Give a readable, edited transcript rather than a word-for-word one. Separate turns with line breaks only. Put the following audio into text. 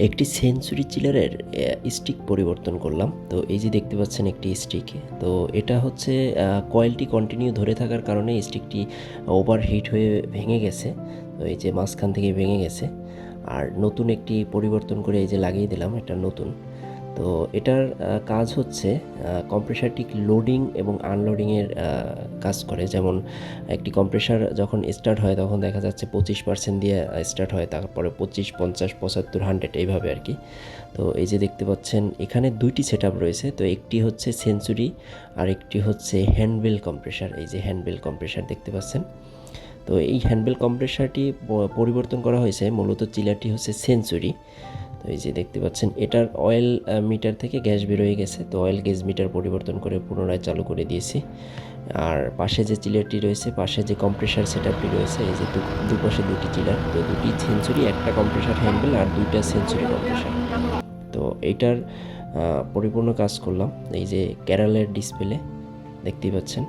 একটি century চিলারের stick পরিবর্তন করলাম। তো এই যে দেখতে পাচ্ছেন একটি স্টিক, তো এটা হচ্ছে কয়েলটি কন্টিনিউ ধরে থাকার কারণে স্টিকটি ওভারহিট হয়ে ভেঙে গেছে। তো এই যে মাঝখান থেকে ভেঙে গেছে, আর নতুন একটি পরিবর্তন করে এই যে লাগিয়ে দিলাম, এটা নতুন। তো এটার কাজ হচ্ছে কম্প্রেসারটি লোডিং এবং আনলোডিংয়ের কাজ করে। যেমন একটি কম্প্রেসার যখন স্টার্ট হয় তখন দেখা যাচ্ছে 25% দিয়ে স্টার্ট হয়, তারপরে 25, 50, 75, 100 এইভাবে আর কি। তো এই যে দেখতে পাচ্ছেন এখানে দুইটি সেট আপ রয়েছে। তো একটি হচ্ছে সেঞ্চুরি আর একটি হচ্ছে হ্যান্ডবেল কম্প্রেসার। এই যে হ্যান্ডবেল কম্প্রেসার দেখতে পাচ্ছেন। তো এই হ্যান্ডবেল কম্প্রেসারটি পরিবর্তন করা হয়েছে, মূলত চিলারটি হচ্ছে সেঞ্চুরি। তো এই যে দেখতে পাচ্ছেন এটার অয়েল মিটার থেকে গ্যাস বেরোয় গেছে, তো অয়েল গেজ মিটার পরিবর্তন করে পুনরায় চালু করে দিয়েছি। আর পাশে যে চিলারটি রয়েছে, পাশে যে কম্প্রেসার সেটআপটি রয়েছে, এই যে দুপাশে দুটি চিলার, তো দুটি সেঞ্চুরি, একটা কম্প্রেসার হ্যান্ডেল আর দুইটা সেঞ্চুরি কম্প্রেসার। তো এইটার পরিপূর্ণ কাজ করলাম এই যে ক্যারালের ডিসপ্লে দেখতেই পাচ্ছেন।